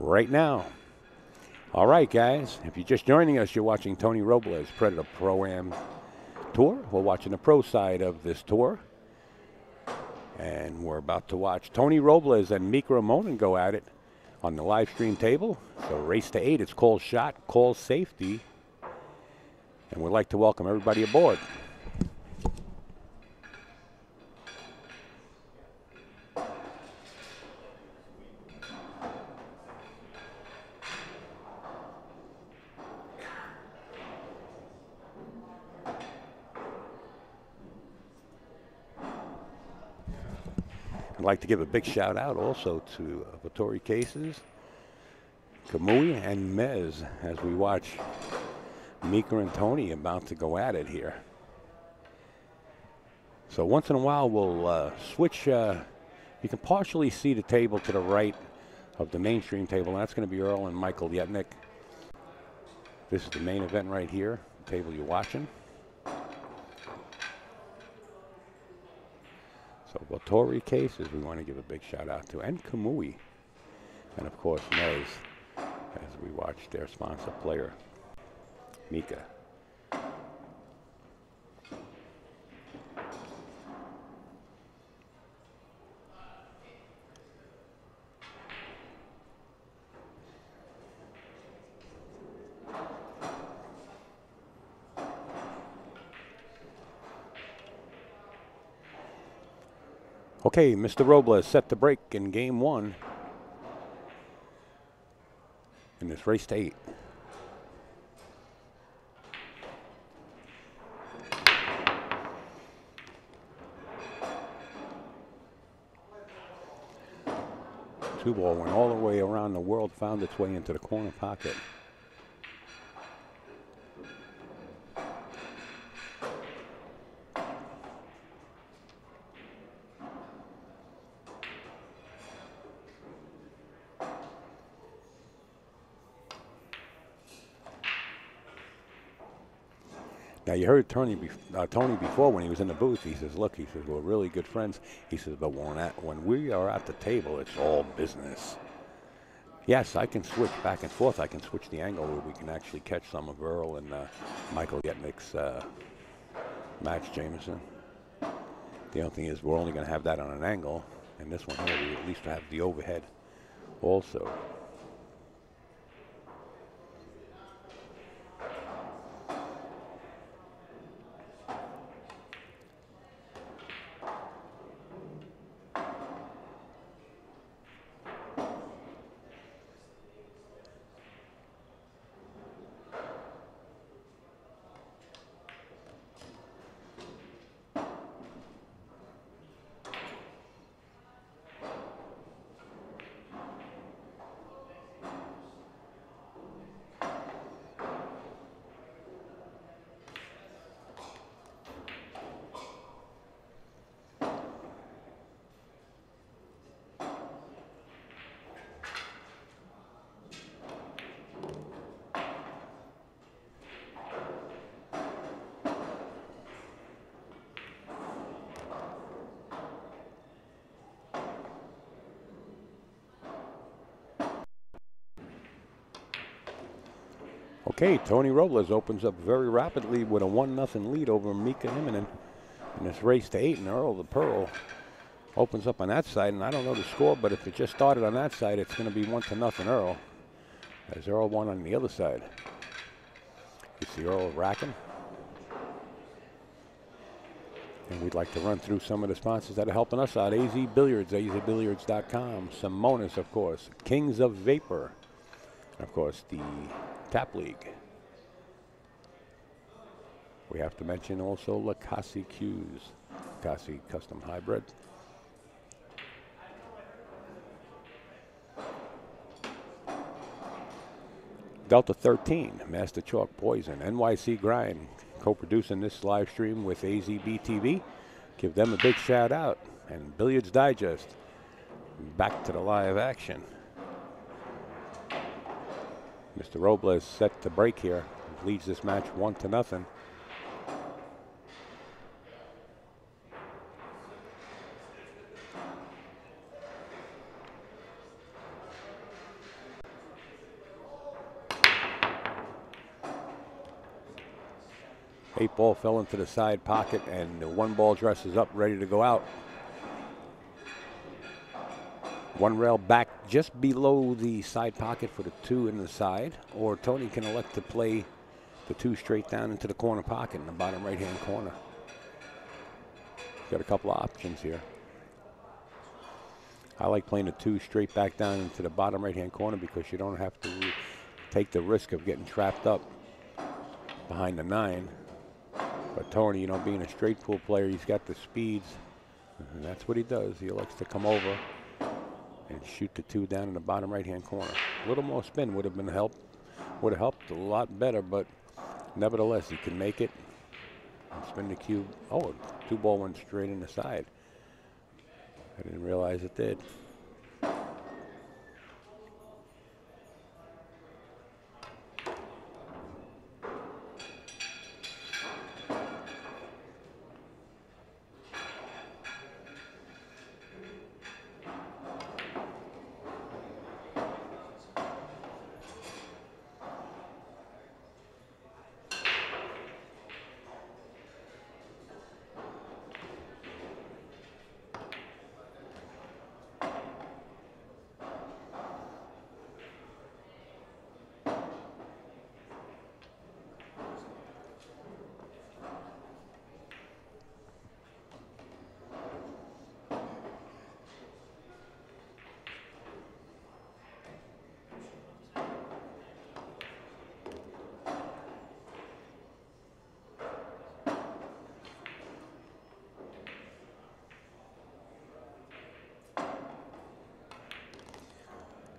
right now. All right, guys, if you're just joining us, you're watching Tony Robles Predator Pro-Am Tour. We're watching the pro side of this tour. And we're about to watch Tony Robles and Mika Imonnen go at it on the live stream table. So race to 8, it's called shot, call safety. And we'd like to welcome everybody aboard. I'd like to give a big shout out also to Vittori Cases, Kamui, and Mez as we watch Mika and Tony about to go at it here. So once in a while we'll switch. You can partially see the table to the right of the mainstream table. And that's going to be Earl and Michael Yetnick. This is the main event right here, the table you're watching. So Vittori Cases we want to give a big shout out to, and Kamui. And of course Mez as we watch their sponsor player, Mika. Okay, Mr. Robles set to break in game 1 in this race to 8. Two ball went all the way around the world, found its way into the corner pocket. Now you heard Tony before when he was in the booth. He says, "Look," he says, "we're really good friends." He says, "But when we are at the table, it's all business." Yes, I can switch back and forth. I can switch the angle where we can actually catch some of Earl and Michael Yetnick's Max Jameson. The only thing is we're only going to have that on an angle, and this one here we at least have the overhead also. Okay, Tony Robles opens up very rapidly with a 1-0 lead over Mika Imonnen in this race to 8, and Earl the Pearl opens up on that side, and I don't know the score, but if it just started on that side, it's going to be 1-0 Earl, as Earl won on the other side. You see Earl racking. And we'd like to run through some of the sponsors that are helping us out. AZ Billiards, azbilliards.com. Imonnen, of course. Kings of Vapor. And of course, the Tap League. We have to mention also Lacassi Q's, Lacassi Custom Hybrid. Delta 13, Master Chalk Poison, NYC Grind, co-producing this live stream with AZBtv. Give them a big shout out. And Billiards Digest, back to the live action. Mr. Robles set to break here, leads this match 1-0. 8 ball fell into the side pocket, and the 1 ball dresses up, ready to go out. 1 rail back just below the side pocket for the 2 in the side, or Tony can elect to play the 2 straight down into the corner pocket in the bottom right-hand corner. Got a couple of options here. I like playing the 2 straight back down into the bottom right-hand corner because you don't have to take the risk of getting trapped up behind the 9. But Tony, you know, being a straight pool player, he's got the speeds, and that's what he does. He likes to come over and shoot the 2 down in the bottom right-hand corner. A little more spin would have helped a lot better, but nevertheless, he can make it and spin the cube. Oh, 2 ball went straight in the side. I didn't realize it did.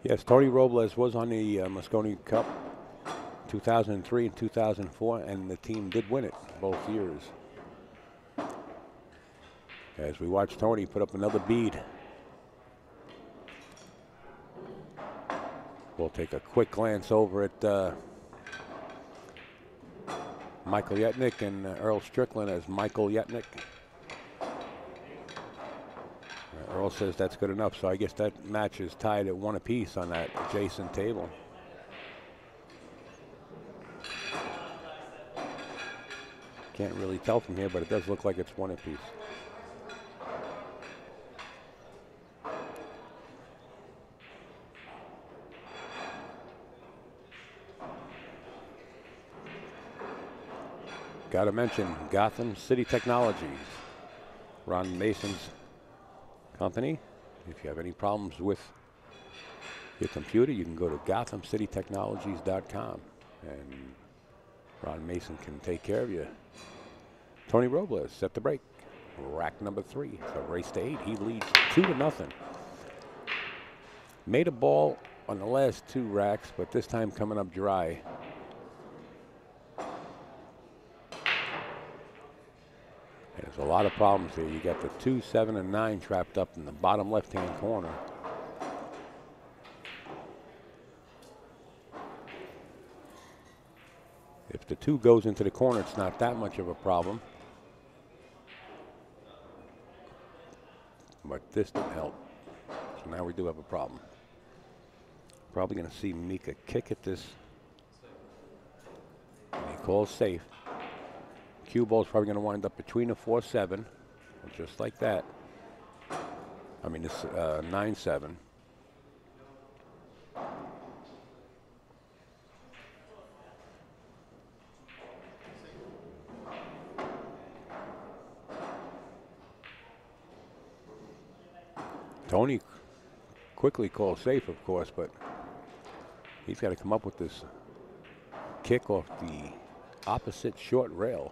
Yes, Tony Robles was on the Moscone Cup 2003 and 2004, and the team did win it both years. As we watch Tony put up another bead. We'll take a quick glance over at Michael Yetnick and Earl Strickland as Michael Yetnick. Earl says that's good enough, so I guess that match is tied at 1 apiece on that adjacent table. Can't really tell from here, but it does look like it's 1 apiece. Got to mention Gotham City Technologies, Ron Mason's company. If you have any problems with your computer, you can go to GothamCityTechnologies.com, and Ron Mason can take care of you. Tony Robles set the break. Rack number 3. So race to 8. He leads 2-0. Made a ball on the last 2 racks, but this time coming up dry. There's a lot of problems here. You got the 2, 7, and 9 trapped up in the bottom left-hand corner. If the 2 goes into the corner, it's not that much of a problem. But this didn't help. So now we do have a problem. Probably going to see Mika kick at this. And he calls safe. Cue ball's probably going to wind up between a 4-7, just like that. I mean, this 9-7. Tony quickly calls safe, of course, but he's got to come up with this kick off the opposite short rail.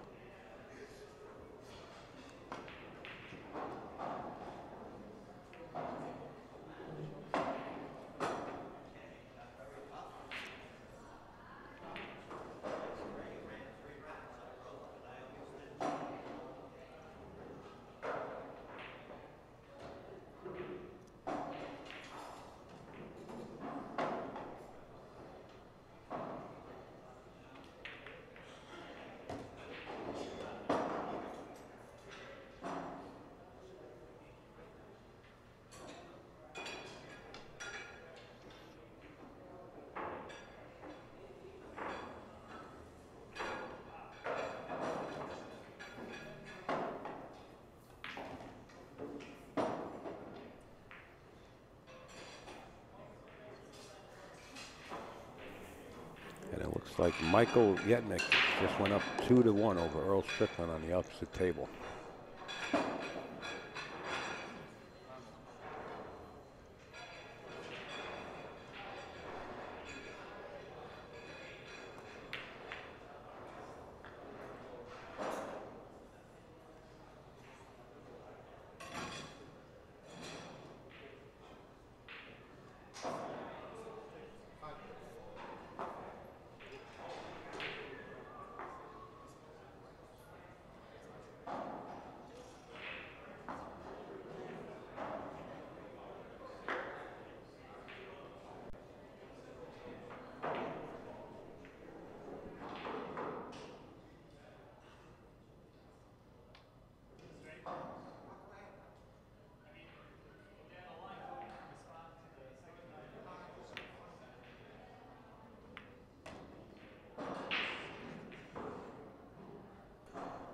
It looks like Michael Yetnick just went up 2-1 over Earl Strickland on the opposite table.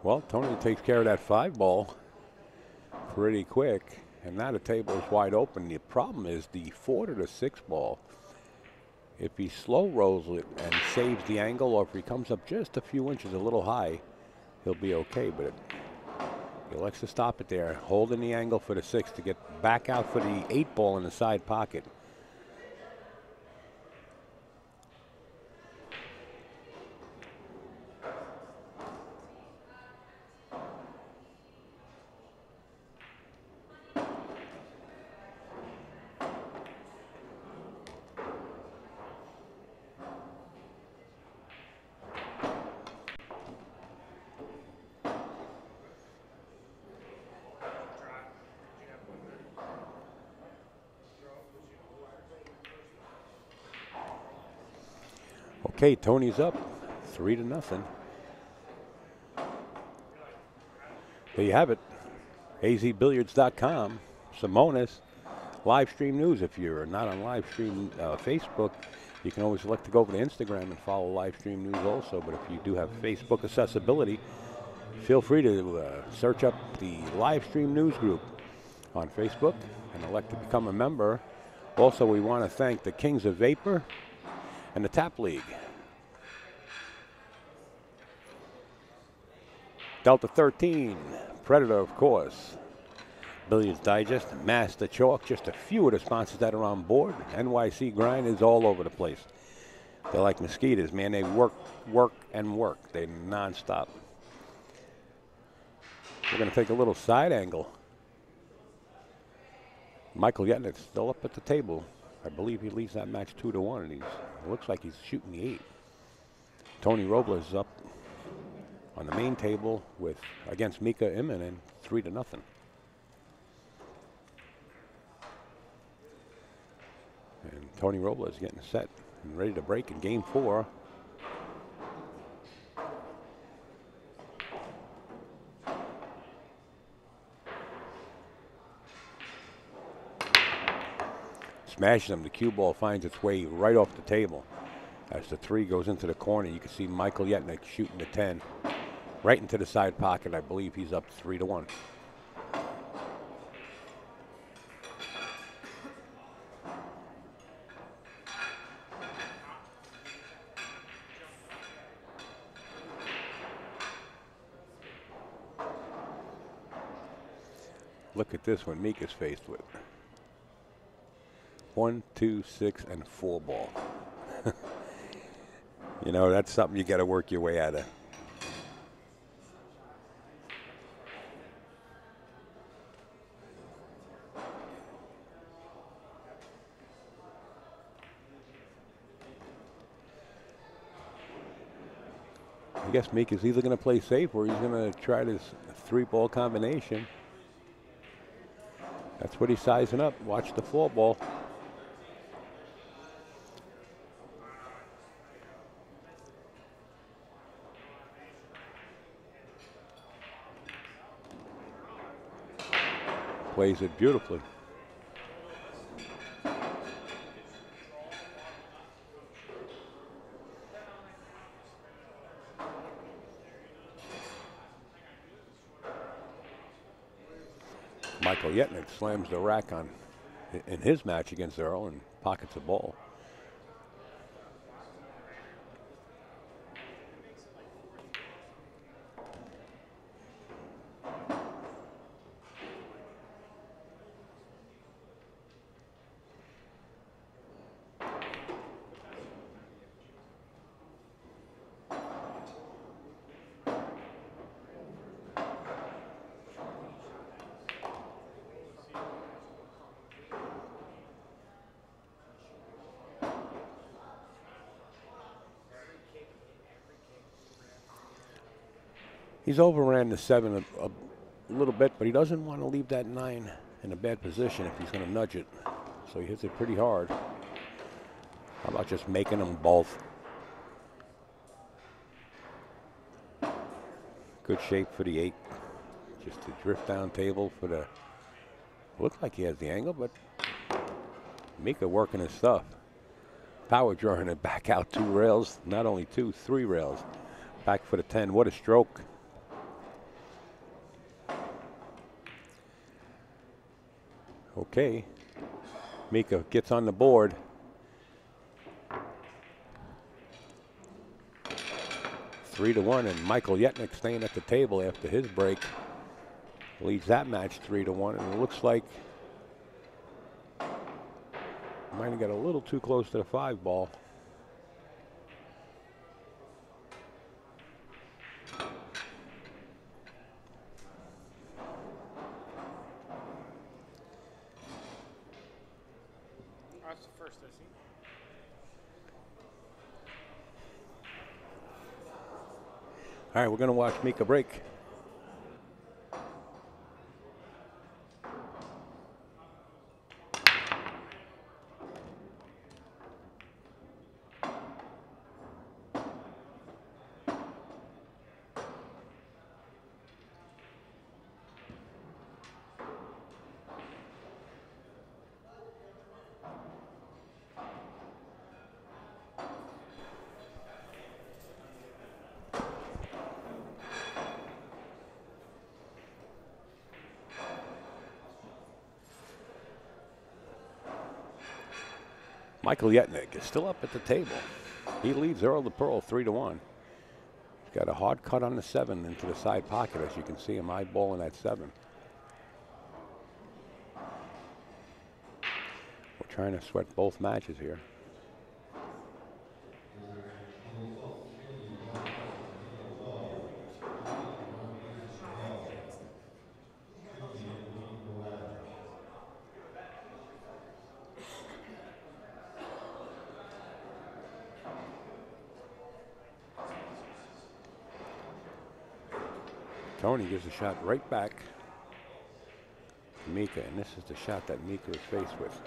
Well, Tony takes care of that 5 ball pretty quick, and now the table is wide open. The problem is the 4 to the 6 ball. If he slow rolls it and saves the angle, or if he comes up just a few inches a little high, he'll be okay. But he likes to stop it there, holding the angle for the 6 to get back out for the 8 ball in the side pocket. Okay, Tony's up 3-0. There you have it. AZBilliards.com. Simones. Live stream news. If you're not on live stream Facebook, you can always select to go over to Instagram and follow live stream news also. But if you do have Facebook accessibility, feel free to search up the live stream news group on Facebook and elect to become a member. Also, we want to thank the Kings of Vapor and the Tap League. Delta 13, Predator, of course. Billiards Digest, Master Chalk, just a few of the sponsors that are on board. NYC Grind is all over the place. They're like mosquitoes, man. They work, work, and work. They're nonstop. We're going to take a little side angle. Michael Yetnick still up at the table. I believe he leads that match 2-1, and it looks like he's shooting the 8. Tony Robles is up on the main table with against Mika Imonnen 3-0. And Tony Robles getting set and ready to break in game 4. Smashes him. The cue ball finds its way right off the table. As the 3 goes into the corner, you can see Michael Yetnick shooting the 10 right into the side pocket. I believe he's up 3-1. Look at this one Mika's faced with. 1, 2, 6, and 4 ball. You know, that's something you got to work your way out of. I guess Mika's either going to play safe or he's going to try this 3-ball combination. That's what he's sizing up. Watch the 4 ball. Plays it beautifully. Michael Yetnick slams the rack on in his match against Earl and pockets the ball. He's overran the 7 a little bit, but he doesn't want to leave that 9 in a bad position if he's going to nudge it. So he hits it pretty hard. How about just making them both? Good shape for the 8. Just a drift down table for the... Looks like he has the angle, but Mika working his stuff. Power drawing it back out 2 rails. Not only 2, 3 rails. Back for the 10. What a stroke. Okay. Mika gets on the board. Three to 1, and Michael Yetnick staying at the table after his break leads that match 3 to 1, and it looks like might have got a little too close to the 5 ball. That's the first I see. All right, we're going to watch Mika break. Michael Yetnick is still up at the table. He leads Earl the Pearl 3 to 1. He's got a hard cut on the 7 into the side pocket, as you can see him eyeballing that 7. We're trying to sweat both matches here. Tony gives a shot right back to Mika, and this is the shot that Mika is faced with.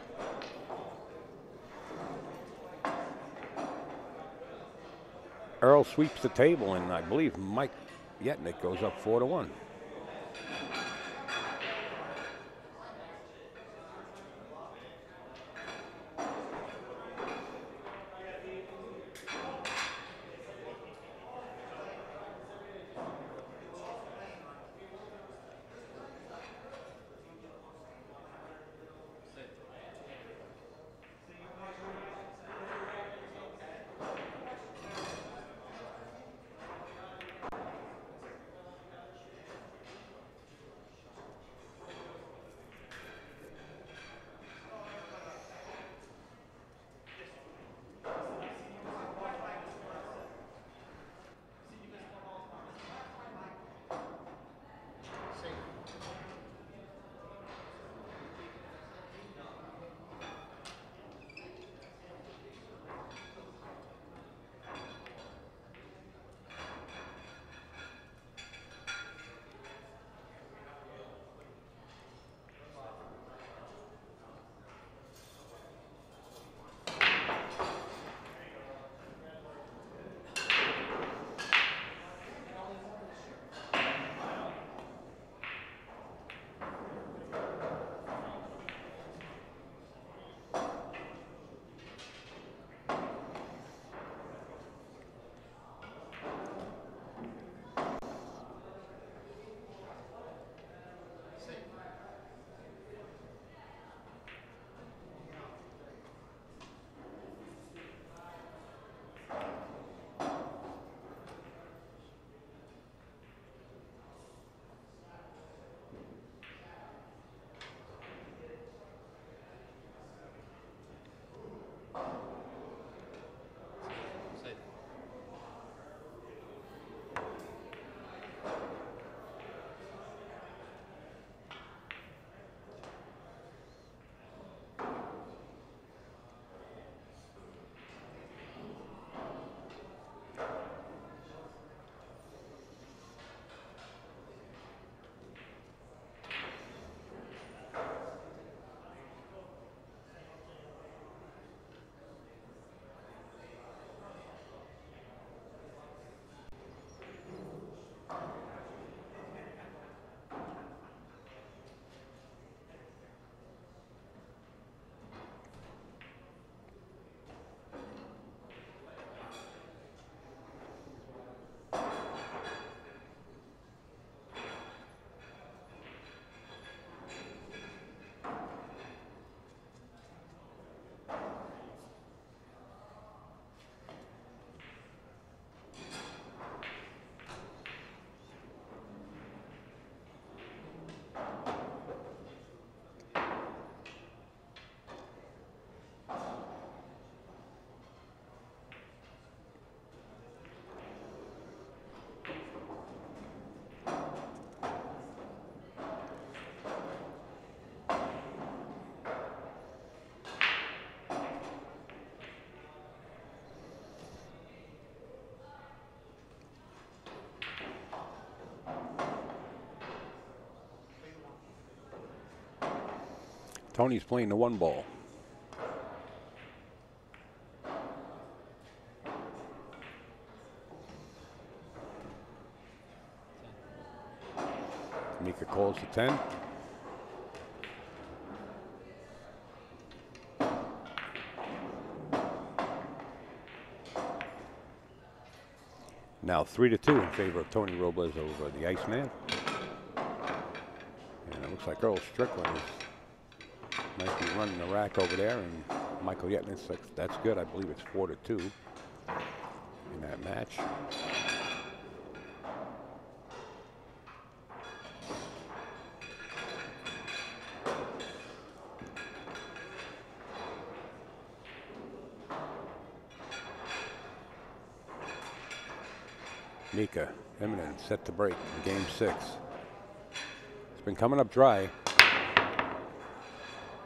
Earl sweeps the table, and I believe Mike Yetnick goes up 4 to 1. Tony's playing the 1 ball. Mika calls the 10. Now 3-2 in favor of Tony Robles over the Iceman. And it looks like Earl Strickland might be running the rack over there, and Michael Yetnick's like, that's good. I believe it's 4-2 in that match. Mika, Imonnen set to break in game 6. It's been coming up dry.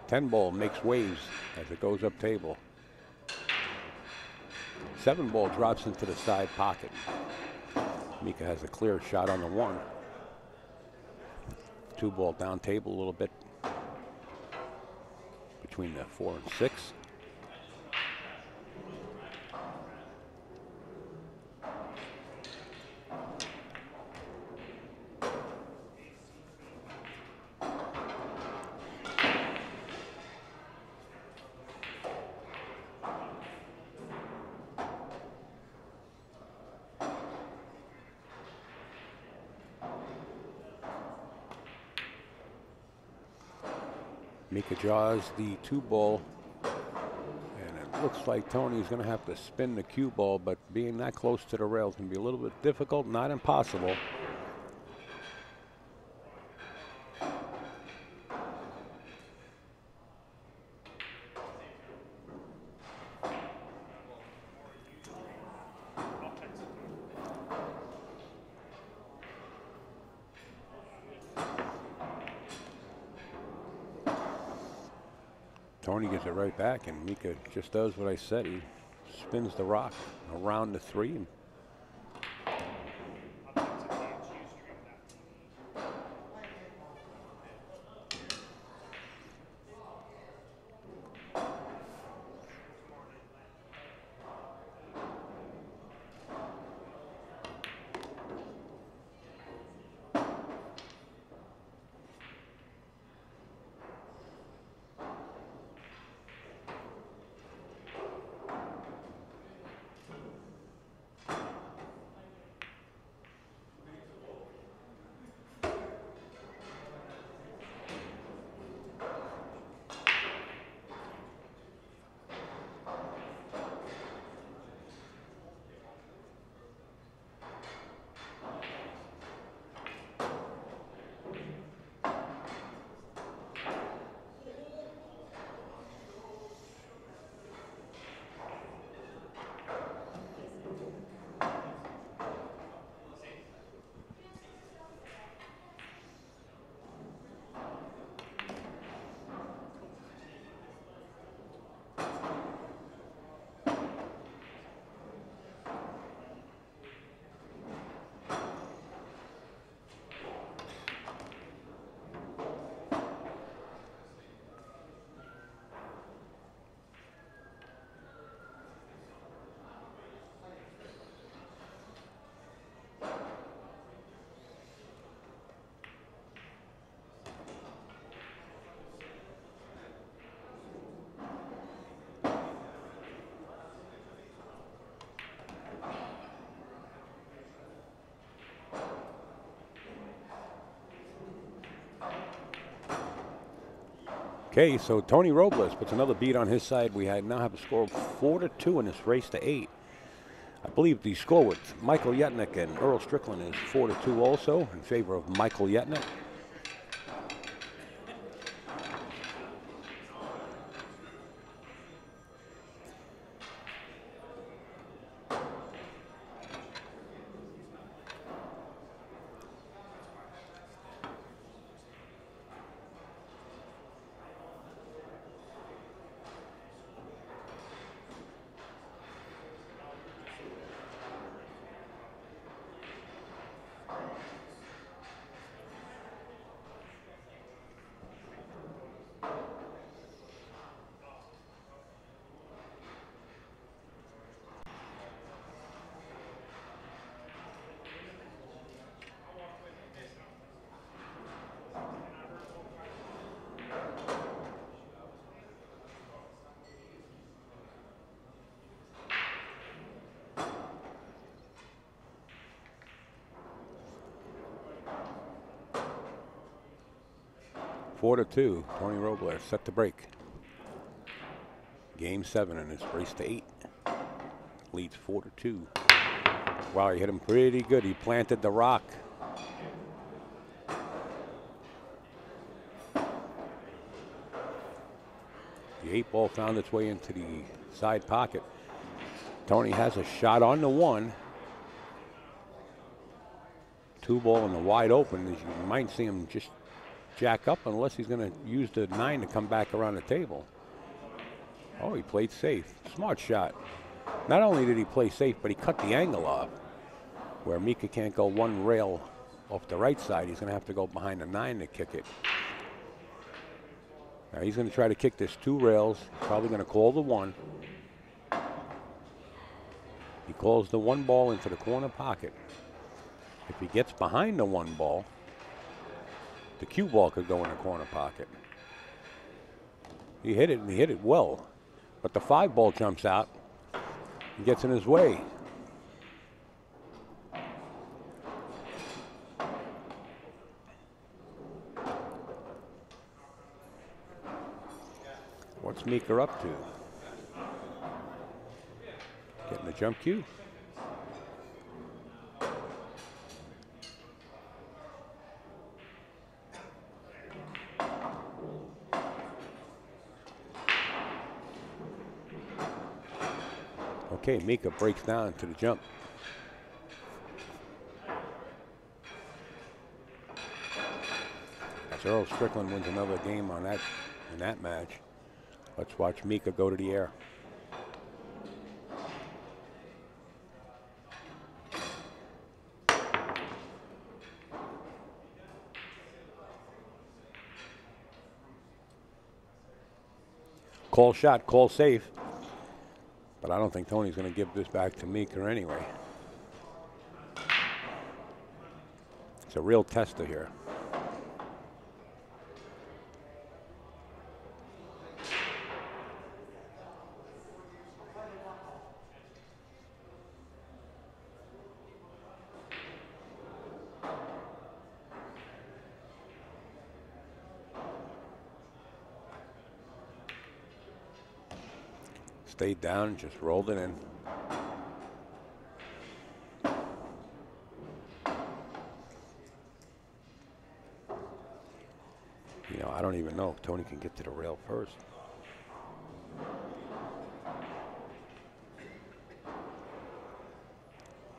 10 ball makes waves as it goes up table. 7 ball drops into the side pocket. Mika has a clear shot on the 1. 2 ball down table a little bit between the 4 and 6. Mika jaws the 2 ball, and it looks like Tony's going to have to spin the cue ball, but being that close to the rail is going to be a little bit difficult, not impossible. Tony gets it right back, and Mika just does what I said. He spins the rock around the 3. And okay, so Tony Robles puts another beat on his side. We now have a score of 4-2 in this race to 8. I believe the score with Michael Yetnick and Earl Strickland is 4-2 also in favor of Michael Yetnick. 4-2. Tony Robles set to break. Game 7 and it's race to 8. Leads 4-2. Wow, he hit him pretty good. He planted the rock. The 8-ball found its way into the side pocket. Tony has a shot on the 1. 2-ball in the wide open. You might see him just jack up unless he's going to use the 9 to come back around the table. Oh, he played safe. Smart shot. Not only did he play safe, but he cut the angle off. Where Mika can't go 1 rail off the right side, he's going to have to go behind the 9 to kick it. Now he's going to try to kick this 2 rails. Probably going to call the 1. He calls the 1 ball into the corner pocket. If he gets behind the 1 ball, the cue ball could go in the corner pocket. He hit it, and he hit it well. But the 5 ball jumps out and gets in his way. What's Mika up to? Getting the jump cue. Okay, Mika breaks down to the jump. As Earl Strickland wins another game on that in that match. Let's watch Mika go to the air. Call shot, call safe. But I don't think Tony's going to give this back to Mika anyway. It's a real tester here. Stayed down, just rolled it in. You know, I don't even know if Tony can get to the rail first.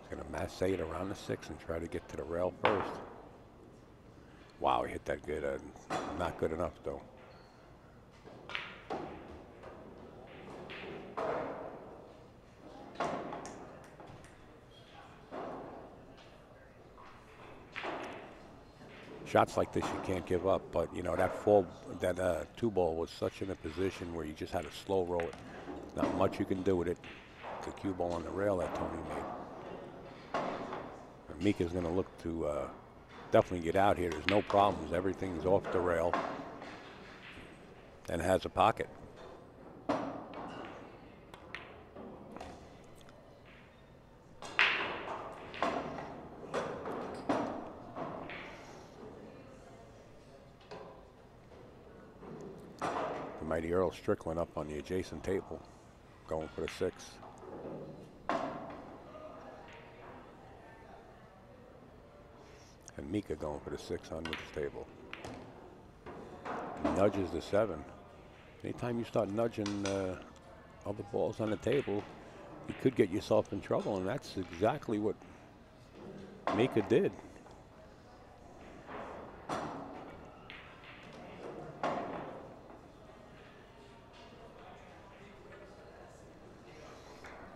He's going to massate around the 6 and try to get to the rail first. Wow, he hit that good. Not good enough, though. Shots like this you can't give up, but you know that 2 ball was such in a position where you just had to slow roll it. Not much you can do with it. The cue ball on the rail that Tony made. And Mika's going to look to definitely get out here. There's no problems. Everything's off the rail and has a pocket. Mighty Earl Strickland up on the adjacent table, going for the 6. And Mika going for the 6 on this table. He nudges the 7. Anytime you start nudging other balls on the table, you could get yourself in trouble, and that's exactly what Mika did.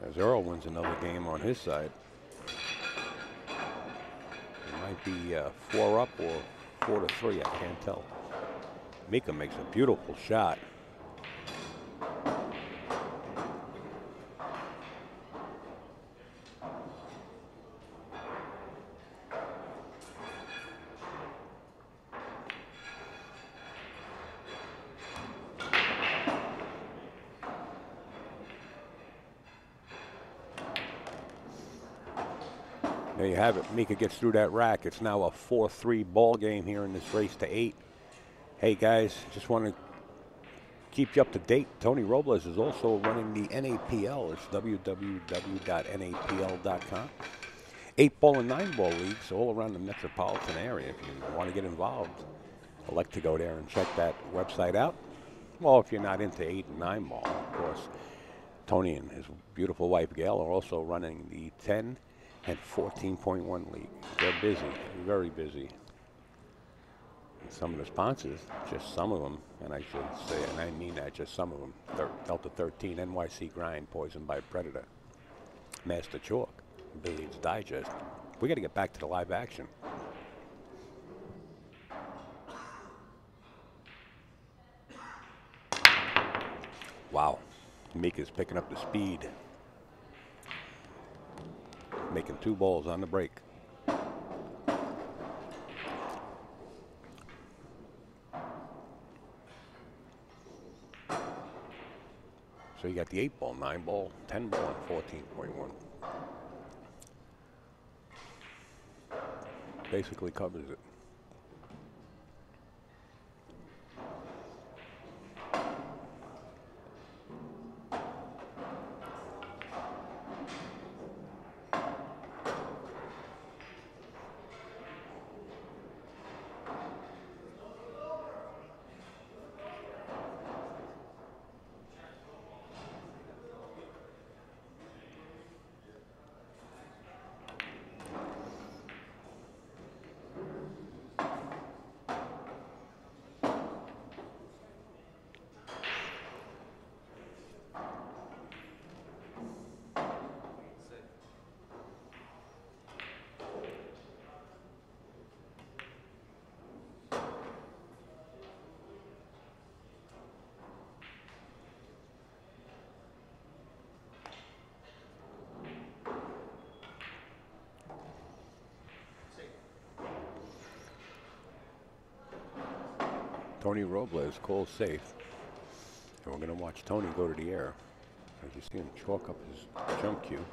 As Earl wins another game on his side. It might be 4 up or 4-3, I can't tell. Mika makes a beautiful shot. There you have it. Mika gets through that rack. It's now a 4-3 ball game here in this race to 8. Hey guys, just want to keep you up to date. Tony Robles is also running the NAPL. It's www.napl.com. 8-ball and 9-ball leagues all around the metropolitan area. If you want to get involved, I'd like to go there and check that website out. Well, if you're not into 8 and 9-ball, of course, Tony and his beautiful wife Gail are also running the 10 and 14.1 league. They're busy, very busy. Some of the sponsors, just some of them, and I should say, and I mean that, just some of them. Delta 13, NYC Grind, Poisoned by Predator, Master Chalk, Billiards Digest. We got to get back to the live action. Wow, Mika's picking up the speed. Making 2 balls on the break. So you got the 8-ball, 9-ball, 10-ball, and 14.1. Basically covers it. Tony Robles calls safe. And we're going to watch Tony go to the air. As you see him chalk up his jump cue.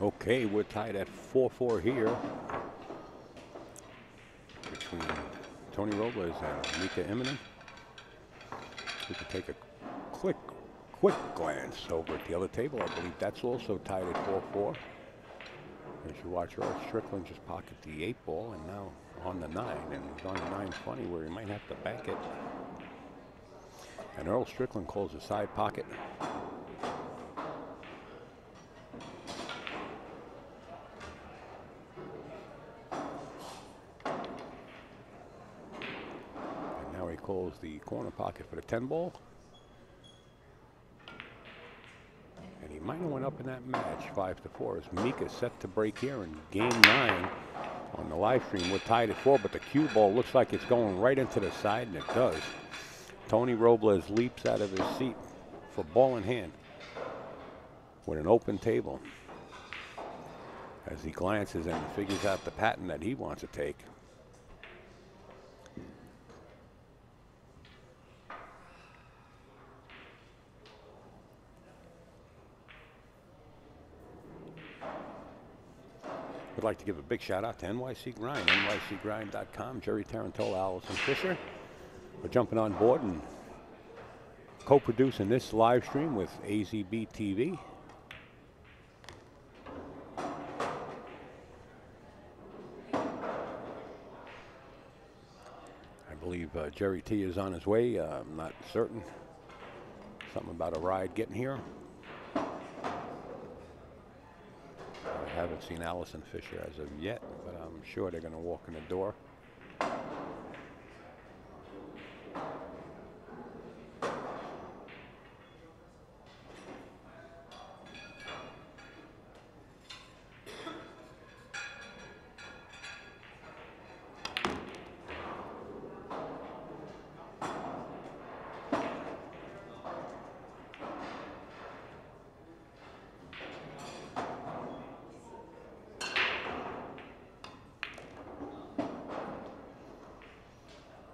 Okay, we're tied at 4-4 here between Tony Robles and Mika Imonnen. We can take a quick glance over at the other table. I believe that's also tied at 4-4. As you watch, Earl Strickland just pocket the 8-ball and now on the 9, and he's on the 920 where he might have to bank it. And Earl Strickland calls a side pocket. Calls the corner pocket for the 10-ball. And he might have went up in that match, 5-4, as Mika set to break here in game 9 On the live stream, we're tied at 4, but the cue ball looks like it's going right into the side, and it does. Tony Robles leaps out of his seat for ball in hand with an open table as he glances and figures out the pattern that he wants to take. Would like to give a big shout out to NYC Grind, nycgrind.com, Jerry Tarantola, Allison Fisher, for jumping on board and co-producing this live stream with AZBtv. I believe Jerry T is on his way. I'm not certain. Something about a ride getting here. I haven't seen Allison Fisher as of yet, but I'm sure they're going to walk in the door.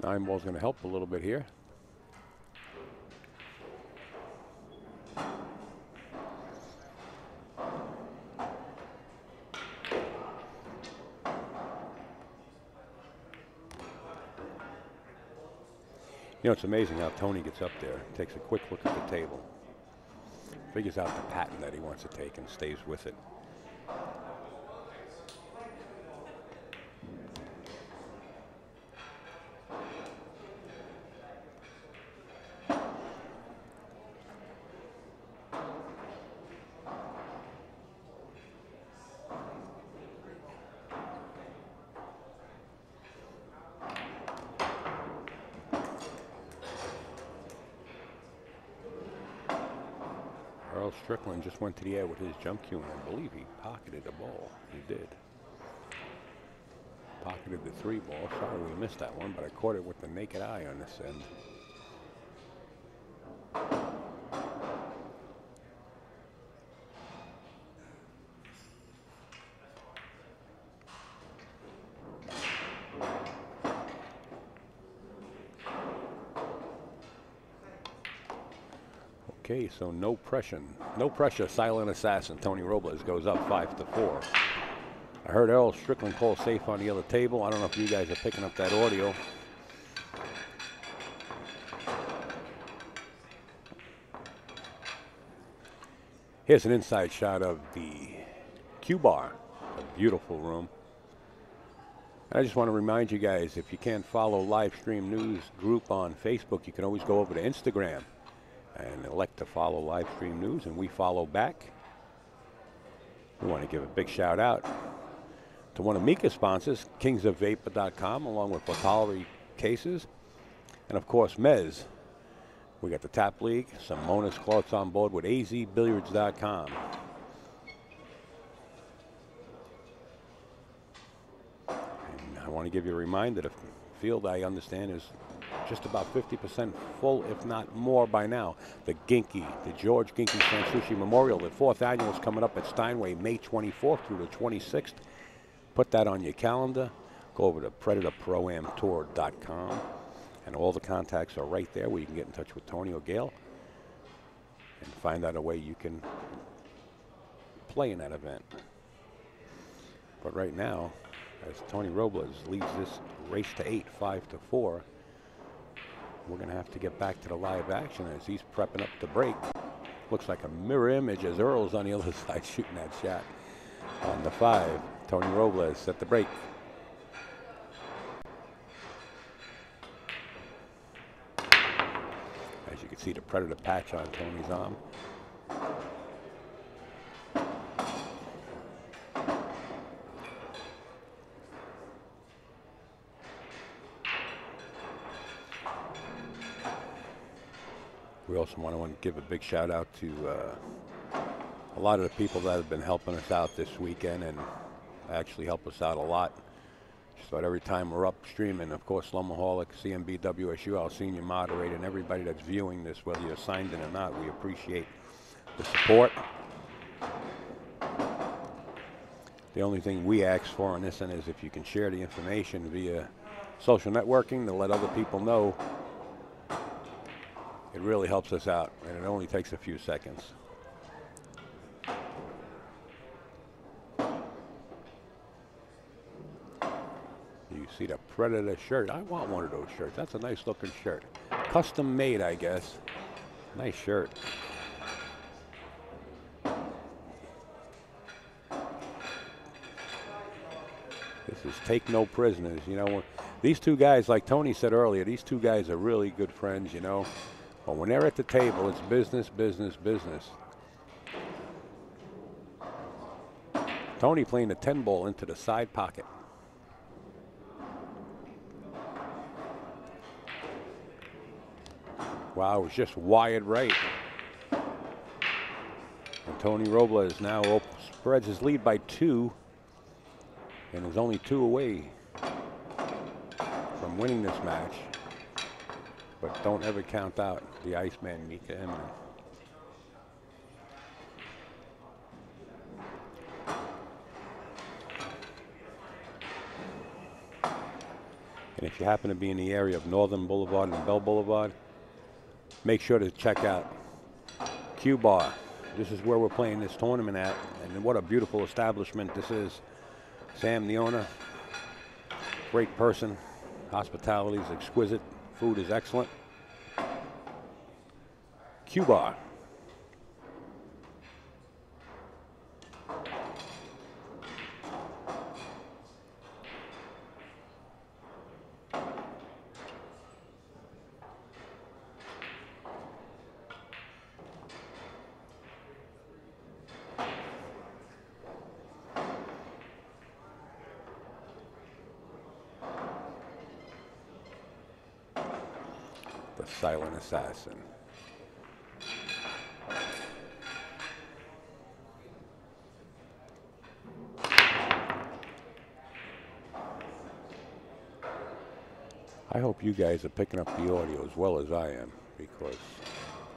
Nine ball's going to help a little bit here. You know, it's amazing how Tony gets up there, takes a quick look at the table, figures out the pattern that he wants to take, and stays with it. Strickland just went to the air with his jump cue, and I believe he pocketed the ball. He did. Pocketed the 3 ball. Sorry we missed that one, but I caught it with the naked eye on this end. Okay, so no pressure, silent assassin. Tony Robles goes up 5-4. I heard Earl Strickland call safe on the other table. I don't know if you guys are picking up that audio. Here's an inside shot of the Q Bar, a beautiful room. And I just want to remind you guys, if you can't follow Live Stream News Group on Facebook, you can always go over to Instagram and elect to follow Live Stream News, and we follow back. We want to give a big shout out to one of Mika's sponsors, kingsofvapor.com, along with Pottery Cases, and of course Mez. We got the Tap League, some bonus cloths on board with AZBilliards.com. And I want to give you a reminder, the field, I understand, is just about 50% full, if not more by now. The Ginky, the George Ginky Sansushi Memorial, the 4th annual is coming up at Steinway, May 24th through the 26th. Put that on your calendar. Go over to PredatorProAmTour.com, and all the contacts are right there where you can get in touch with Tony or Gail and find out a way you can play in that event. But right now, as Tony Robles leads this race to 8, 5-4, we're going to have to get back to the live action as he's prepping up to break. Looks like a mirror image as Earl's on the other side shooting that shot. On the 5, Tony Robles set the break. As you can see, the Predator patch on Tony's arm. We also want to give a big shout out to a lot of the people that have been helping us out this weekend and actually help us out a lot. So that every time we're up streaming, of course, Slumaholic, CMBWSU, our senior moderator, and everybody that's viewing this, whether you're signed in or not, we appreciate the support. The only thing we ask for on this end is if you can share the information via social networking to let other people know. It really helps us out, and it only takes a few seconds. You see the Predator shirt. I want one of those shirts. That's a nice looking shirt. Custom made, I guess. Nice shirt. This is take no prisoners. You know, these two guys, like Tony said earlier, these two guys are really good friends, you know. But when they're at the table, it's business, business, business. Tony playing the 10 ball into the side pocket. Wow, it was just wired right. And Tony Robles now spreads his lead by 2 and is only 2 away from winning this match. But don't ever count out the Iceman, Mika Imonnen. And if you happen to be in the area of Northern Boulevard and Bell Boulevard, make sure to check out Q Bar. This is where we're playing this tournament at, and what a beautiful establishment this is. Sam, the owner, great person. Hospitality is exquisite. Food is excellent. Q Bar. The silent assassin. I hope you guys are picking up the audio as well as I am, because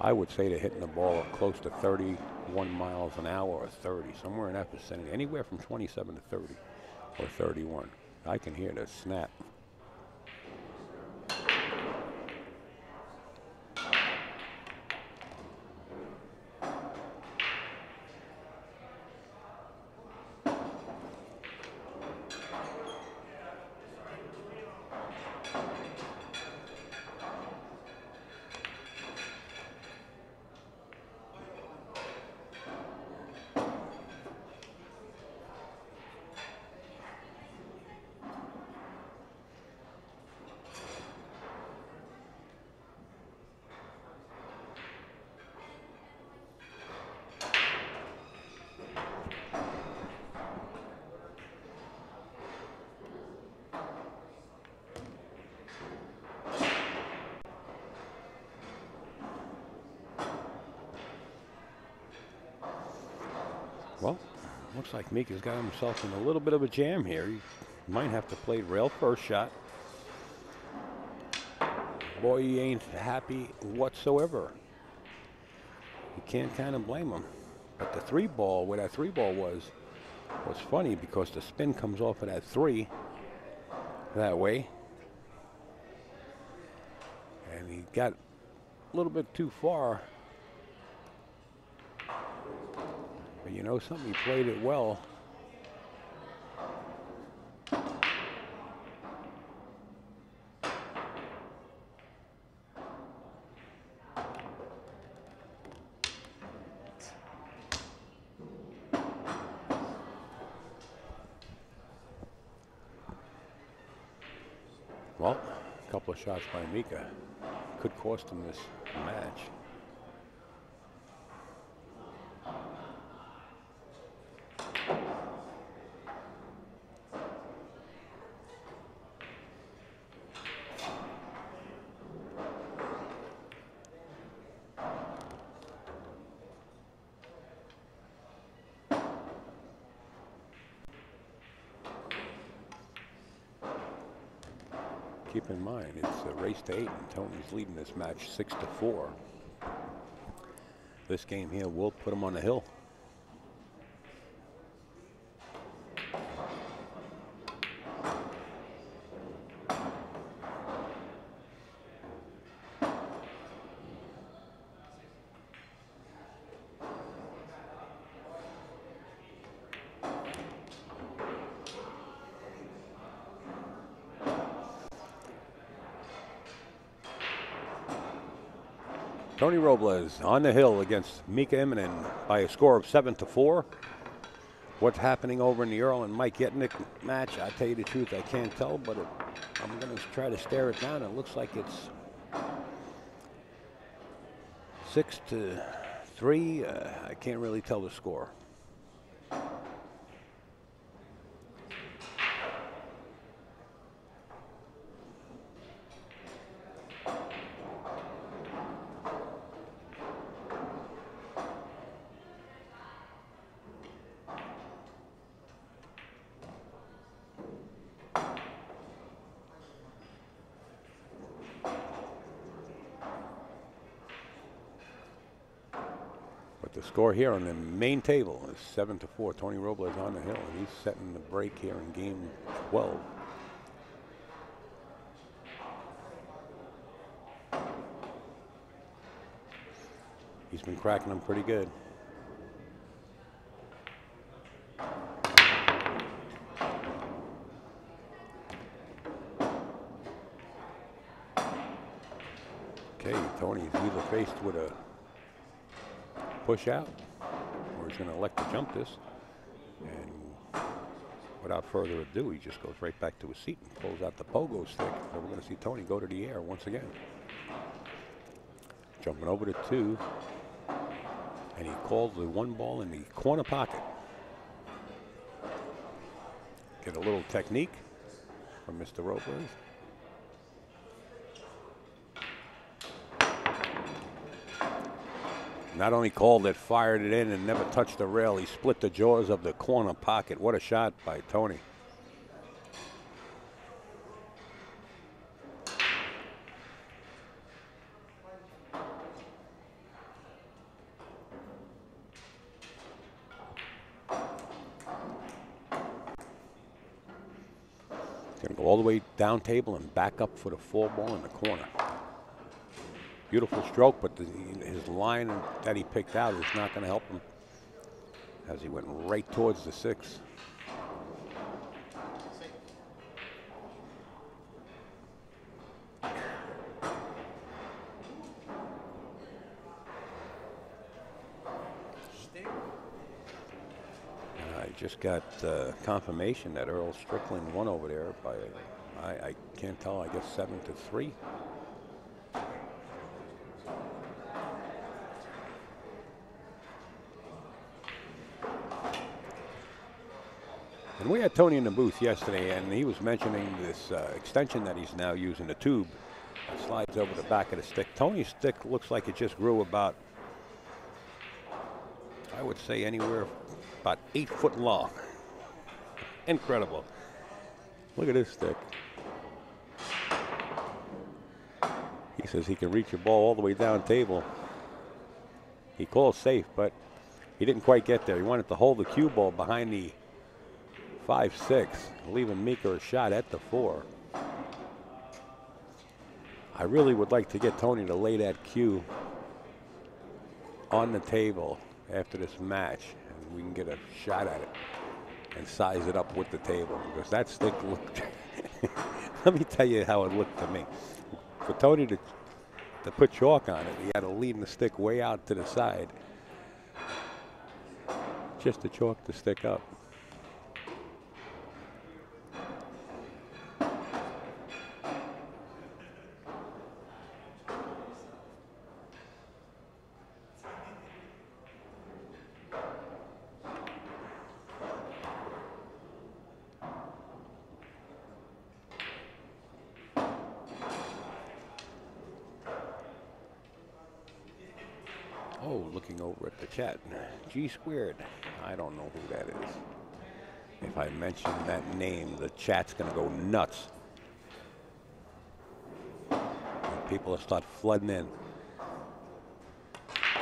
I would say they're hitting the ball at close to 31 miles an hour or 30, somewhere in that vicinity, anywhere from 27 to 30 or 31. I can hear the snap. Well, looks like Mika's got himself in a little bit of a jam here. He might have to play rail first shot. Boy, he ain't happy whatsoever. You can't kind of blame him. But the 3 ball, where that 3 ball was funny because the spin comes off of that 3 that way. And he got a little bit too far. But you know something, he played it well. Well, a couple of shots by Mika could cost him this match. keep in mind, it's a race to 8, and Tony's leading this match 6-4. This game here will put him on the hill. Tony Robles on the hill against Mika Imonnen by a score of 7-4. What's happening over in the Earl and Mike Yetnick match, I tell you the truth, I can't tell, but I'm going to try to stare it down. It looks like it's 6-3. I can't really tell the score. The score here on the main table is 7-4. Tony Robles on the hill, and he's setting the break here in game 12. He's been cracking them pretty good. Okay, Tony's either faced with a push out, or he's going to elect to jump this. And without further ado, he just goes right back to his seat and pulls out the pogo stick. So we're going to see Tony go to the air once again. Jumping over to 2. And he calls the 1 ball in the corner pocket. Get a little technique from Mr. Robles. Not only called it, fired it in, and never touched the rail. He split the jaws of the corner pocket. What a shot by Tony. Going to go all the way down table and back up for the 4 ball in the corner. Beautiful stroke, but his line that he picked out is not going to help him as he went right towards the 6. I just got confirmation that Earl Strickland won over there by, I can't tell, I guess 7-3. And we had Tony in the booth yesterday, and he was mentioning this extension that he's now using, the tube that slides over the back of the stick. Tony's stick looks like it just grew about, I would say, anywhere about 8 foot long. Incredible. Look at this stick. He says he can reach a ball all the way down table. He calls safe, but he didn't quite get there. He wanted to hold the cue ball behind the 5-6, leaving Mika a shot at the 4. I really would like to get Tony to lay that cue on the table after this match, and we can get a shot at it and size it up with the table, because that stick looked, let me tell you how it looked to me. For Tony to put chalk on it, he had to lean the stick way out to the side just to chalk the stick up. Oh, looking over at the chat. G squared. I don't know who that is. If I mention that name, the chat's going to go nuts. people will start flooding in.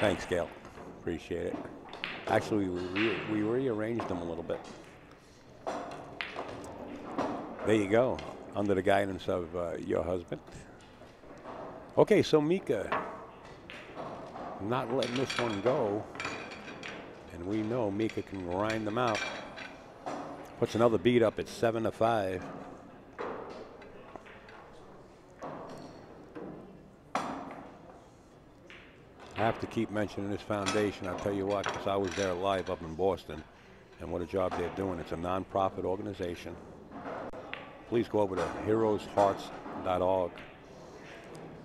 Thanks, Gail. Appreciate it. Actually, we rearranged them a little bit. There you go, under the guidance of your husband. Okay, so Mika not letting this one go. And we know Mika can grind them out. Puts another beat up at 7-5. I have to keep mentioning this foundation. I'll tell you what, because I was there live up in Boston, and what a job they're doing. It's a non-profit organization. Please go over to heroeshearts.org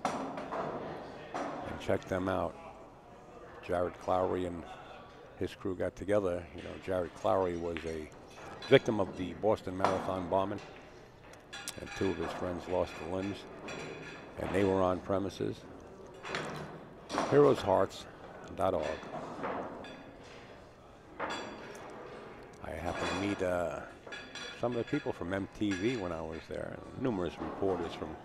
and check them out. Jared Clowery and his crew got together. You know, Jared Clowery was a victim of the Boston Marathon bombing, and 2 of his friends lost their limbs, and they were on premises. heroeshearts.org. I happened to meet some of the people from MTV when I was there, and numerous reporters from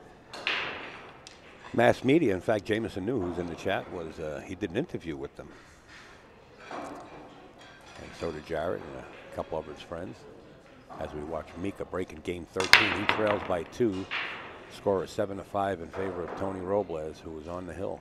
mass media. In fact, Jameson New, who's in the chat, was he did an interview with them. And so did Jared and a couple of his friends. As we watch Mika break in game 13, he trails by 2. Score is 7-5 in favor of Tony Robles, who was on the hill.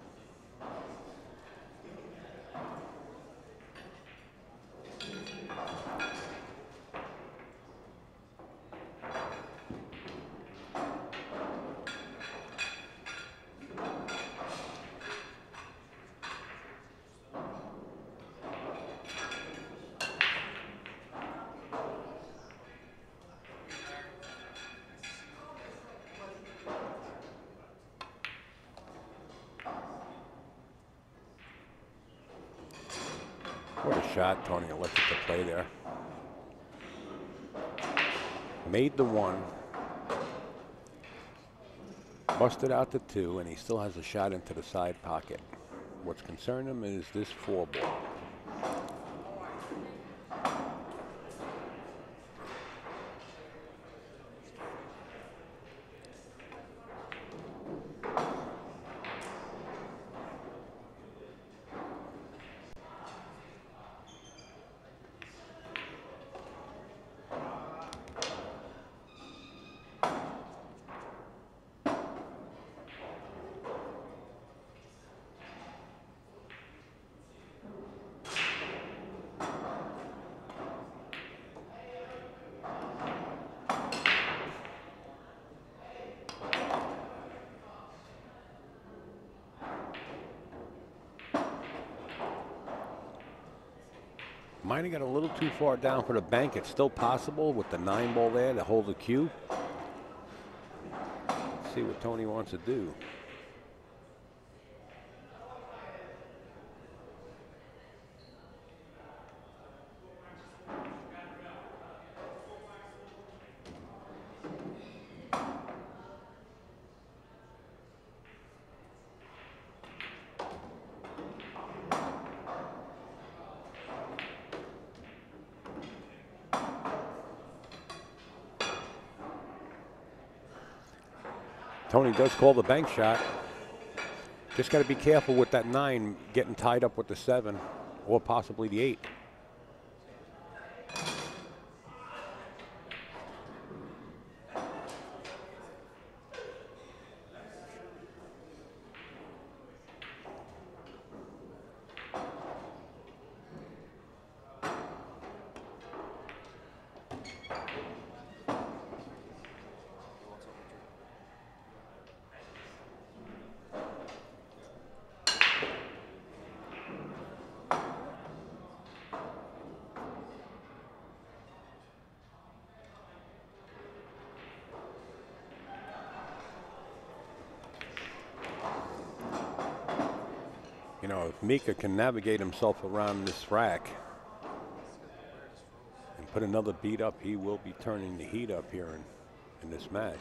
What a shot Tony elected to play there. Made the 1. Busted out the 2, and he still has a shot into the side pocket. What's concerning him is this 4 ball. Might have got a little too far down for the bank. It's still possible with the 9 ball there to hold the cue. Let's see what Tony wants to do. Tony does call the bank shot. Just got to be careful with that 9 getting tied up with the 7 or possibly the 8. You know, if Mika can navigate himself around this rack and put another beat up, he will be turning the heat up here in this match.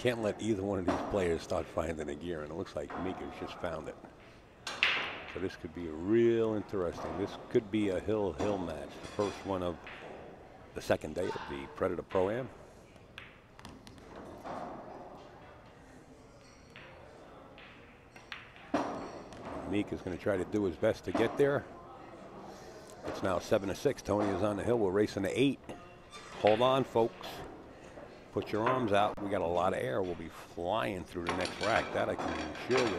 Can't let either one of these players start finding a gear, and it looks like Mika's just found it. So this could be real interesting. This could be a hill-hill match. The first one of the second day of the Predator Pro-Am. Mika's going to try to do his best to get there. It's now 7-6. Tony is on the hill. We're racing to 8. Hold on, folks. Put your arms out. We got a lot of air. We'll be flying through the next rack. That I can assure you.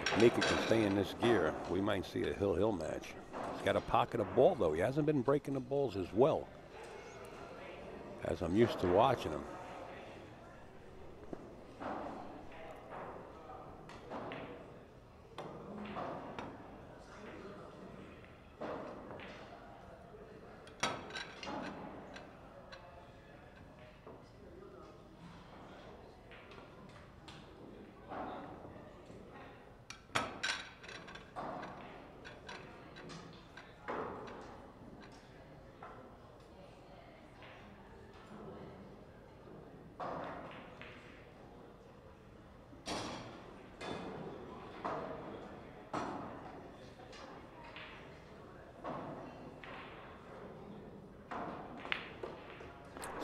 If Mika can stay in this gear, we might see a hill-hill match. He's got a pocket of ball, though. He hasn't been breaking the balls as well as I'm used to watching him.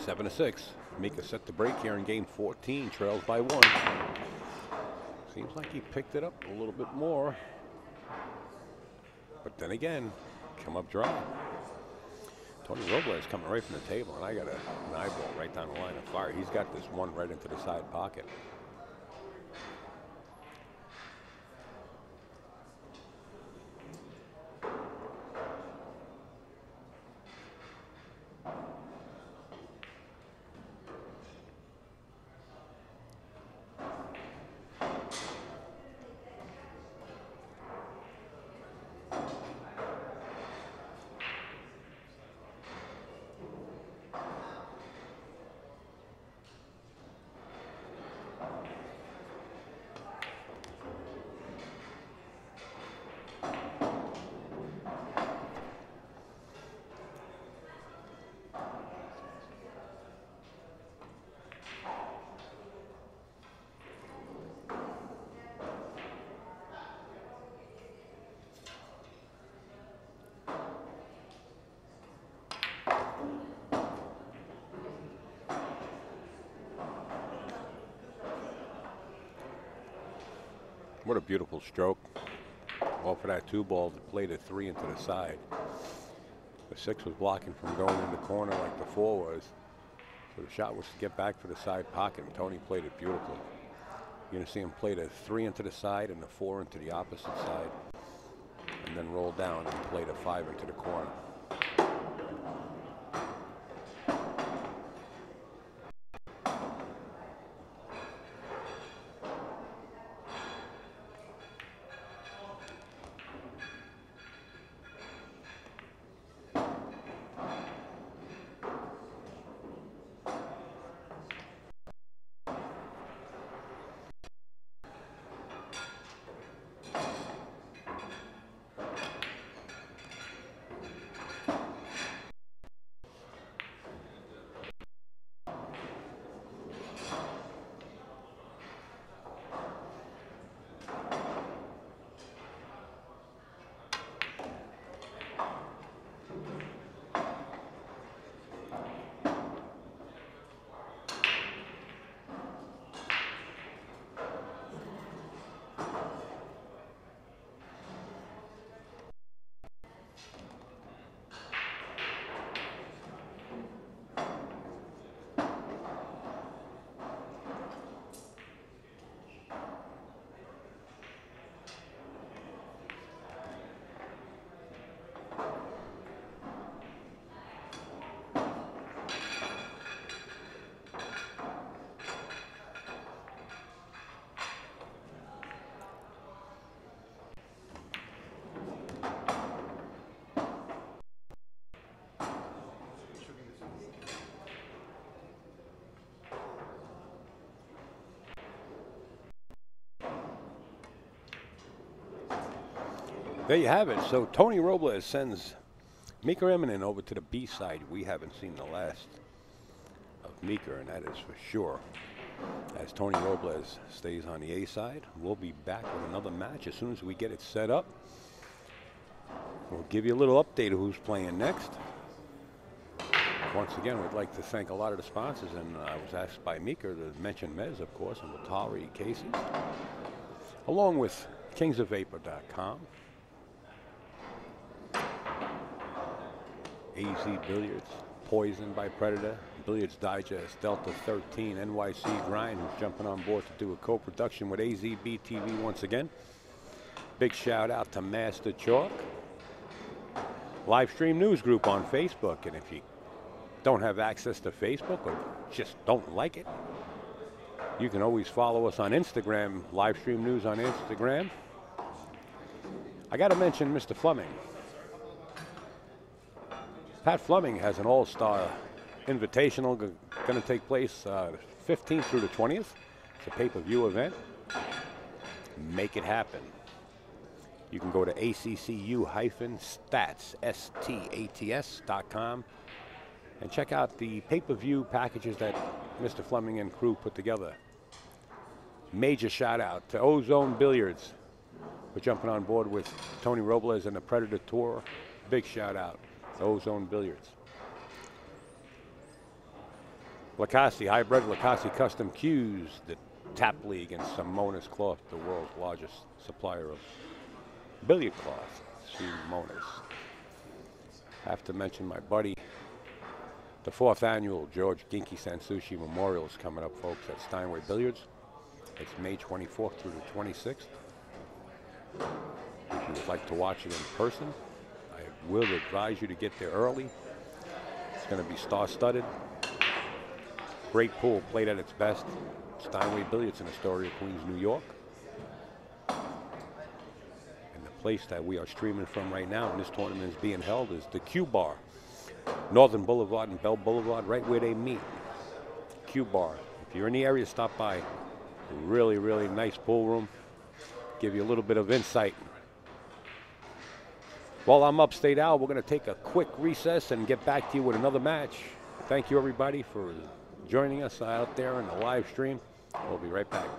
Seven to 6. Mika set the break here in game 14. Trails by 1. Seems like he picked it up a little bit more. But then again, come up dry. Tony Robles coming right from the table, and I got an eyeball right down the line of fire. He's got this one right into the side pocket. What a beautiful stroke. Off of that 2 ball, played a 3 into the side. The 6 was blocking from going in the corner like the 4 was. So the shot was to get back for the side pocket, and Tony played it beautifully. You're going to see him play the 3 into the side and the 4 into the opposite side, and then roll down and play the 5 into the corner. There you have it. So Tony Robles sends Mika Imonnen over to the B side. We haven't seen the last of Mika, and that is for sure. as Tony Robles stays on the A side. We'll be back with another match as soon as we get it set up. We'll give you a little update of who's playing next. Once again, we'd like to thank a lot of the sponsors, and I was asked by Mika to mention Mez, of course, and Watari Casey, along with kingsofvapor.com, AZ Billiards, Poison by Predator, Billiards Digest, Delta 13, NYC Grind, who's jumping on board to do a co-production with AZBtv once again. Big shout out to Master Chalk. Live stream news group on Facebook, and if you don't have access to Facebook or just don't like it, you can always follow us on Instagram, live stream news on Instagram. I got to mention Mr. Fleming. Pat Fleming has an all-star invitational going to take place 15th through the 20th. It's a pay-per-view event. Make it happen. You can go to accu-stats.com and check out the pay-per-view packages that Mr. Fleming and crew put together. Major shout out to Ozone Billiards for jumping on board with Tony Robles and the Predator Tour. Big shout out to Ozone Billiards. Lacassi, hybrid Lacassi Custom Cues, the Tap League, and Simonis Cloth, the world's largest supplier of billiard cloth. Simonis. I have to mention my buddy. The 4th annual George Ginky Sansushi Memorial is coming up, folks, at Steinway Billiards. It's May 24th through the 26th. If you would like to watch it in person, I will advise you to get there early. It's going to be star-studded. Great pool, played at its best. Steinway Billiards in Astoria, Queens, New York. And the place that we are streaming from right now, and this tournament is being held, is the Q Bar. Northern Boulevard and Bell Boulevard, right where they meet. Q Bar. If you're in the area, stop by. Really, really nice pool room. Give you a little bit of insight. While I'm Upstate Al, we're going to take a quick recess and get back to you with another match. Thank you, everybody, for joining us out there in the live stream. We'll be right back.